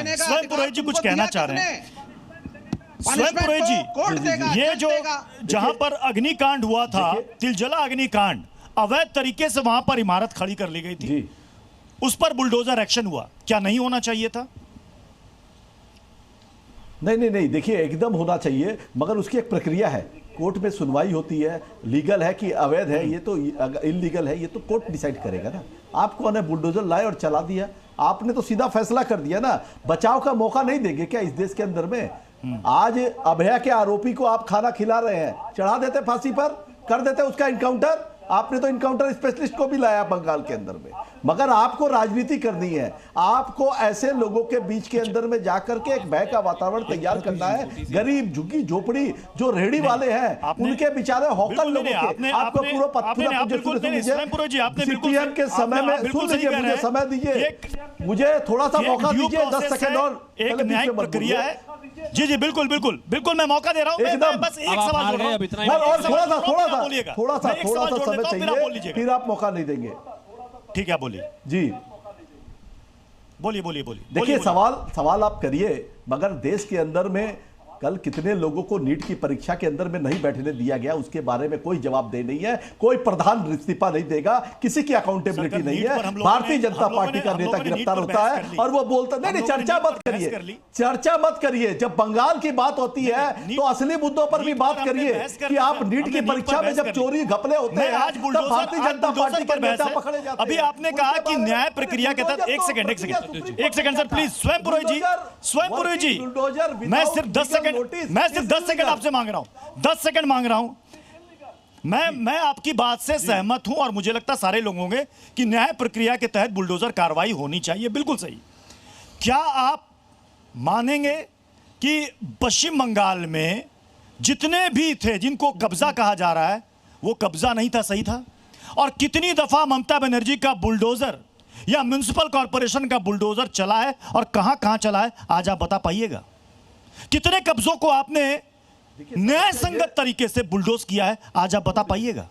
हैं, स्वयं पुरोहित जी कुछ कहना चाह रहे हैं। स्वयं पुरोहित जी, ये जो जहां पर अग्निकांड हुआ था, तिलजला अग्निकांड, अवैध तरीके से वहां पर इमारत खड़ी कर ली गई थी, उस पर बुलडोजर एक्शन हुआ, क्या नहीं होना चाहिए था? नहीं, देखिए एकदम होना चाहिए, मगर उसकी एक प्रक्रिया है, कोर्ट में सुनवाई होती है, लीगल है कि अवैध है, ये तो इलीगल है, ये तो कोर्ट डिसाइड करेगा ना। आप कौन है, बुलडोजर लाए और चला दिया, आपने तो सीधा फैसला कर दिया ना। बचाव का मौका नहीं देंगे क्या इस देश के अंदर में? आज अभया के आरोपी को आप खाना खिला रहे हैं, चढ़ा देते फांसी पर, कर देते उसका इनकाउंटर। आपने तो इनकाउंटर स्पेशलिस्ट को भी लाया बंगाल के अंदर में, मगर आपको राजनीति करनी है, आपको ऐसे लोगों के बीच के अंदर में जाकर के एक भय का वातावरण तैयार करना है। गरीब, झुग्गी झोपड़ी जो रेहड़ी वाले हैं, उनके बेचारे हॉकर लोगों के, आपको पूरा सीपीएम के समय में, सुन लीजिए, मुझे समय दीजिए, मुझे थोड़ा सा मौका दीजिए, 10 सेकंड और। एक न्यायिक प्रक्रिया है। जी बिल्कुल, मैं मौका दे रहा हूं, मैं बस एक सवाल और थोड़ा सा समय चाहिए, फिर आप मौका नहीं देंगे। ठीक है, बोलिए जी, बोलिए। देखिए सवाल आप करिए, मगर देश के अंदर में कल कितने लोगों को नीट की परीक्षा के अंदर में नहीं बैठने दिया गया, उसके बारे में कोई जवाबदेही नहीं है, कोई प्रधान इस्तीफा नहीं देगा, किसी की अकाउंटेबिलिटी नहीं है। भारतीय जनता पार्टी का नेता गिरफ्तार होता है और वो बोलता नहीं, चर्चा मत करिए। जब बंगाल की बात होती है तो असली मुद्दों पर भी बात करिए कि आप नीट की परीक्षा में जब चोरी घपले होते हैं तब भारतीय जनता पार्टी के नेता पकड़े जाते हैं। अभी आपने कहा कि न्याय प्रक्रिया के तहत, एक सेकंड सर प्लीज, स्वयं पुरोहित जी, मैं सिर्फ 10 सेकंड आपसे मांग रहा हूं, 10 सेकंड मांग रहा हूं। मैं आपकी बात से सहमत हूं और मुझे लगता सारे लोग होंगे कि न्याय प्रक्रिया के तहत बुलडोजर कार्रवाई होनी चाहिए, बिल्कुल सही। क्या आप मानेंगे कि पश्चिम बंगाल में जितने भी थे जिनको कब्जा कहा जा रहा है, वो कब्जा नहीं था, सही था? और कितनी दफा ममता बनर्जी का बुलडोजर या म्युनिसिपल कॉर्पोरेशन का बुलडोजर चला है और कहां चला है, आज आप बता पाइएगा? कितने कब्जों को आपने न्याय संगत तरीके से बुलडोज किया है, आज आप बता पाइएगा?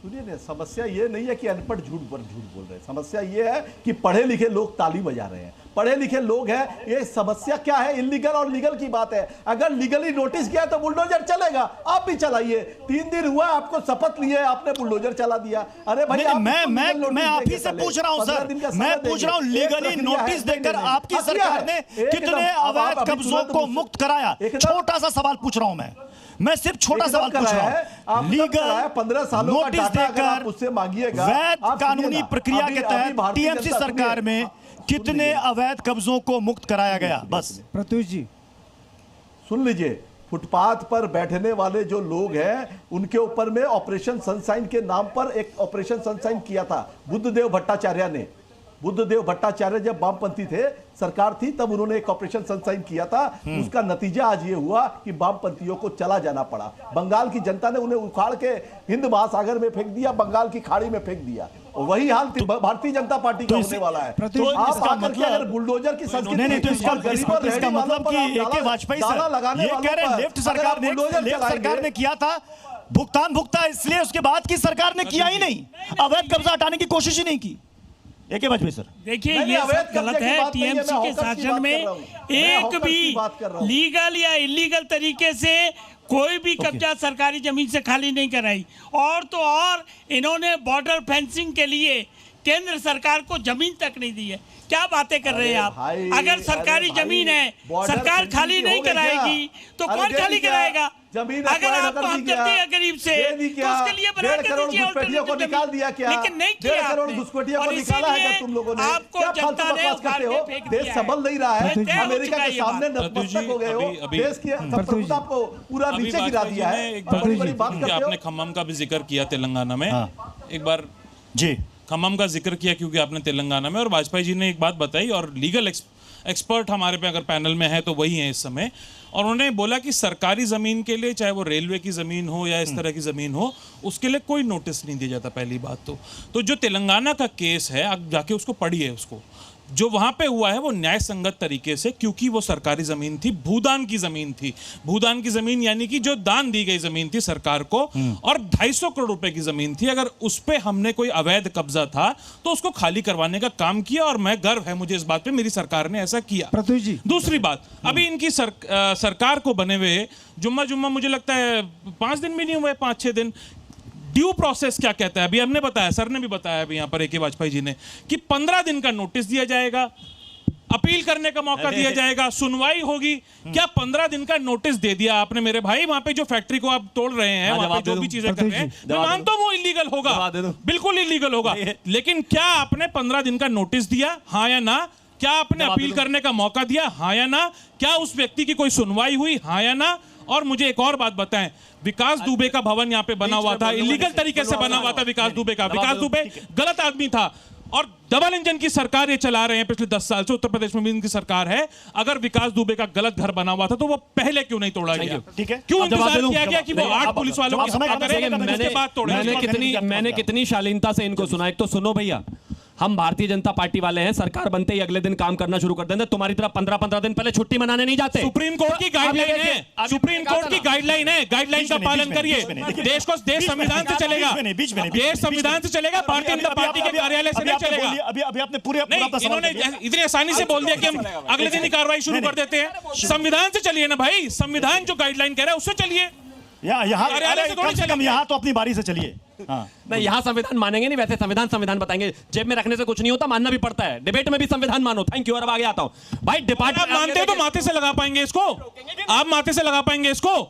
सुनिए ना, समस्या ये नहीं है कि अनपढ़ झूठ बोल रहे हैं, समस्या ये है कि पढ़े लिखे लोग ताली बजा रहे हैं, पढ़े लिखे लोग हैं। ये समस्या क्या है, इलीगल और लीगल की बात है। अगर लीगली नोटिस किया तो बुलडोजर चलेगा, आप भी चलाइए। 3 दिन हुआ आपको शपथ लिए, आपने बुलडोजर चला दिया। अरे भाई, मैं आप ही से पूछ रहा हूं सर, मैं पूछ रहा हूं, लीगली नोटिस देकर आपकी सरकार ने कितने अवैध कब्जों को मुक्त कराया? छोटा सा सवाल पूछ रहा हूं मैं सिर्फ छोटा सवाल पूछ रहा हूं। लीगल 15 सालों का नोटिस देकर उससे मांगिएगा, वैध कानूनी प्रक्रिया के तहत टीएमसी सरकार में कितने अवैध कब्जों को मुक्त कराया गया? बस प्रत्युष जी सुन लीजिए, फुटपाथ पर बैठने वाले जो लोग हैं उनके ऊपर में ऑपरेशन सनशाइन के नाम पर एक ऑपरेशन सनशाइन किया था बुद्धदेव भट्टाचार्य ने। बुद्धदेव भट्टाचार्य जब वामपंथी थे, सरकार थी, तब उन्होंने एक ऑपरेशन सनशाइन किया था। उसका नतीजा आज ये हुआ कि वामपंथियों को चला जाना पड़ा। बंगाल की जनता ने उन्हें उखाड़ के हिंद महासागर में फेंक दिया, बंगाल की खाड़ी में फेंक दिया। और वही हाल भारतीय जनता पार्टी का होने वाला है। तो आप आकर के अगर बुलडोजर की संस्कृति नहीं, तो इसका मतलब कि ए.के. वाजपेयी सर ये कह रहे हैं लेफ्ट सरकार ने किया था, भुगता इसलिए उसके बाद की सरकार ने किया ही नहीं, अवैध कब्जा हटाने की कोशिश ही नहीं की। ए.के. वाजपेयी सर देखिए, ये सब गलत है। टीएमसी के शासन में एक भी लीगल या इलीगल तरीके से कोई भी कब्जा सरकारी जमीन से खाली नहीं कराई। और तो और इन्होंने बॉर्डर फेंसिंग के लिए केंद्र सरकार को जमीन तक नहीं दी है। क्या बातें कर रहे हैं आप? अगर सरकारी जमीन है, सरकार खाली नहीं कराएगी तो कौन खाली कराएगा? अगर आपको हमदर्दी है गरीब से तो उसके लिए बना के दीजिए घुसपैठियों को निकाल दिया क्या? लेकिन नहीं किया। 1.5 करोड़ घुसपैठियों को निकाला है तुम लोगों ने। आपको जनता ने उखाड़ के फेंक दिया। देश संभल नहीं रहा है, अमेरिका के सामने नतमस्तक हो गए हो, देश की संप्रभुता को पूरा नीचे गिरा दिया है। आपने खम्मम का भी जिक्र किया तेलंगाना में, एक बार जी खम्मम का जिक्र किया क्योंकि आपने तेलंगाना में, और वाजपेयी जी ने एक बात बताई, और लीगल एक्सपर्ट हमारे पे अगर पैनल में है तो वही है इस समय, और उन्होंने बोला कि सरकारी ज़मीन के लिए, चाहे वो रेलवे की ज़मीन हो या इस तरह की ज़मीन हो, उसके लिए कोई नोटिस नहीं दिया जाता। पहली बात तो जो तेलंगाना का केस है, आप जाके उसको पढ़िए, उसको जो वहां पे हुआ है वो न्याय संगत तरीके से, क्योंकि वो सरकारी जमीन थी, भूदान की जमीन थी। भूदान की जमीन यानी कि जो दान दी गई जमीन थी सरकार को, और 250 करोड़ रुपए की जमीन थी। अगर उस पे हमने कोई अवैध कब्जा था तो उसको खाली करवाने का काम किया, और मैं गर्व है मुझे इस बात पे, मेरी सरकार ने ऐसा किया। प्रत्युष जी, दूसरी बात, अभी इनकी सरकार को बने हुए जुम्मा मुझे लगता है 5 दिन भी नहीं हुए, 5-6 दिन। ड्यू प्रोसेस क्या कहता है? अभी हमने बताया, सर ने भी बताया अभी यहाँ पर A.K. वाजपेयी जी ने, कि 15 दिन का नोटिस दिया जाएगा, अपील करने का मौका दिया जाएगा, सुनवाई होगी। क्या 15 दिन का नोटिस दे दिया आपने मेरे भाई? वहां पे जो फैक्ट्री को आप तोड़ रहे हैं, वहां पे जो भी चीजें कर रहे हैं, मैं मानता हूं वो इलीगल होगा, बिल्कुल इलीगल होगा, लेकिन क्या आपने 15 दिन का नोटिस दिया, हाँ या ना? क्या आपने अपील करने का मौका दिया, हाँ या ना? क्या उस व्यक्ति की कोई सुनवाई हुई, हाँ या ना? और मुझे एक और बात बताएं, विकास दुबे का भवन यहाँ पे बना हुआ था, इलीगल तरीके से बना हुआ था विकास दुबे का। विकास दुबे गलत आदमी था, और डबल इंजन की सरकार ये चला रहे हैं पिछले 10 साल से, उत्तर प्रदेश में भी इनकी सरकार है। अगर विकास दुबे का गलत घर बना हुआ था तो वो पहले क्यों नहीं तोड़ा गया? ठीक है, क्यों इंतजार किया गया कि वो 8 पुलिस वालों की हत्या करें, उसके बाद तोड़े? मैंने कितनी शालीनता से इनको सुना। एक तो सुनो भैया, हम भारतीय जनता पार्टी वाले हैं, सरकार बनते ही अगले दिन काम करना शुरू कर देंगे। तुम्हारी तरह 15-15 दिन पहले छुट्टी मनाने नहीं जाते। सुप्रीम कोर्ट की गाइडलाइन है, सुप्रीम कोर्ट की गाइडलाइन है, गाइडलाइन का पालन करिए। देश संविधान से चलेगा, देश संविधान से चलेगा, भारतीय जनता पार्टी के कार्यालय से नहीं चलेगा। अभी आपने पूरे इन्होंने इतनी आसानी से बोल दिया कि हम अगले दिन ही कार्रवाई शुरू कर देते हैं। संविधान से चलिए ना भाई, संविधान जो गाइडलाइन कह रहा है उससे चलिए। यहाँ तो अपनी बारी से चलिए। नहीं, यहाँ संविधान मानेंगे नहीं, वैसे संविधान बताएंगे, जेब में रखने से कुछ नहीं होता, मानना भी पड़ता है, डिबेट में भी संविधान मानो। Thank you. और अब आगे आता हूँ भाई, डिपार्टमेंट मानते हो तो माथे से लगा पाएंगे इसको, आप माथे से लगा पाएंगे इसको,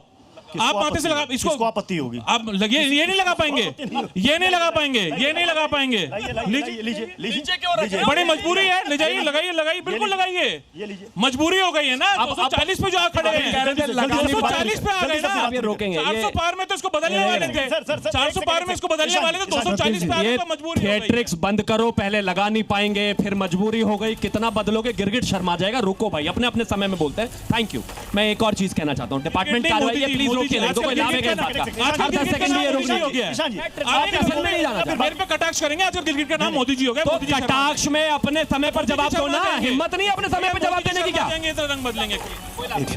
आप माथे से लगा, इसको आपत्ति होगी, आप लगे, ये नहीं लगा पाएंगे, ये नहीं लगा पाएंगे, ये नहीं लगा पाएंगे। लीजिए, बड़ी मजबूरी है, ले जाइए, लगाइए, बिल्कुल लगाइए, मजबूरी हो गई है ना। 240 पे जो आ खड़े हैं, 240 पे आ गए ना, आप ये रोकेंगे। 400 पार में तो इसको बदलने वाले थे, 400 पार में इसको बदलने वाले थे, 240 पे आ गए तो मजबूरी हो गई। थिएट्रिक्स बंद करो, पहले लगा नहीं पाएंगे, फिर मजबूरी हो गई, कितना बदलोगे, गिरगिट शर्मा जाएगा। रुको भाई, अपने अपने समय में बोलते हैं। Thank you. मैं एक और चीज कहना चाहता हूँ, डिपार्टमेंट कार्रवाई है, प्लीज रोकिए, नहीं तो कोई लाभ है इस बात का। हर 10 सेकंड ये रुक हो गया, आप असल में नहीं जाना, मेरे पे कटाक्ष करेंगे। आज गिरगिट का नाम मोदी जी हो गया, तो कटाक्ष में अपने समय पर जवाब दो ना, हिम्मत नहीं अपने समय पर जवाब देने की क्या? रंग बदलेंगे।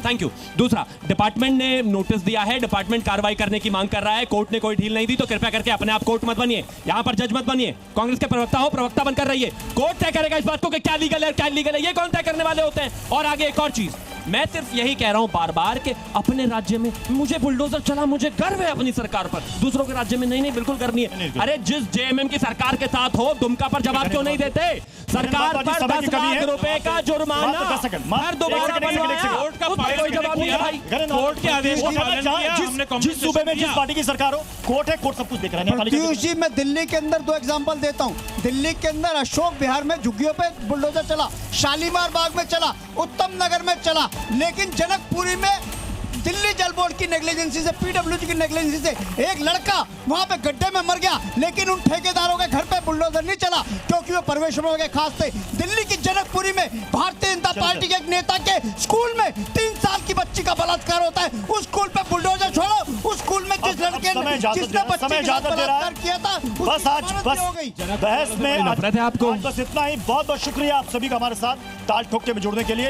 Thank you. दूसरा, डिपार्टमेंट ने नोटिस दिया है, डिपार्टमेंट कार्रवाई करने की मांग कर रहा है, कोर्ट ने कोई ढील नहीं दी, तो कृपया करके अपने आप कोर्ट मत बनिए, यहाँ पर जज मत बनिए। कांग्रेस के प्रवक्ता हो, प्रवक्ता बनकर रहिए। कोर्ट तय करेगा इस बात को कि क्या लीगल है क्या इलीगल है, ये कौन तय करने वाले होते हैं? और आगे एक और चीज, मैं सिर्फ यही कह रहा हूं बार बार कि अपने राज्य में मुझे बुलडोजर चला, मुझे गर्व है अपनी सरकार पर, दूसरों के राज्य में नहीं, बिल्कुल गर्व नहीं है। अरे जिस जेएमएम की सरकार के साथ हो, दुमका पर जवाब क्यों नहीं देते? सरकार पर 10 लाख रुपए का जुर्माना हर दोबारा बनवाया, कोर्ट का कोई जवाब नहीं है भाई। कोर्ट के आदेश का पालन किया हमने। जिस सूबे में जिस पार्टी की सरकार हो, कोर्ट है, कोर्ट सब कुछ देख रहा है। प्रत्युष जी, मैं दिल्ली के अंदर 2 एग्जांपल देता हूं। दिल्ली के अंदर अशोक विहार में झुग्गियों पे बुलडोजर चला, शालीमार बाग में चला, उत्तम नगर में चला, लेकिन जनकपुरी में दिल्ली जल बोर्ड की नेग्लिजेंसी से, पीडब्ल्यूडी की नेग्लिजेंसी से एक लड़का वहां पे गड्ढे में मर गया, लेकिन उन ठेकेदारों के घर पे बुलडोजर नहीं चला क्योंकि वो परवेश्वरों के खास थे। दिल्ली की जनकपुरी में भारतीय जनता पार्टी के एक नेता के स्कूल में 3 साल की बच्ची का बलात्कार होता है, उस स्कूल पे बुलडोजर छोड़ो, उस स्कूल में जिस लड़के ने जिसने बच्ची के साथ बलात्कार किया था, बस आज बस बहस में नफरत है आपको। बस इतना ही। बहुत बहुत शुक्रिया आप सभी का हमारे साथ ताल ठोक के में जुड़ने के लिए।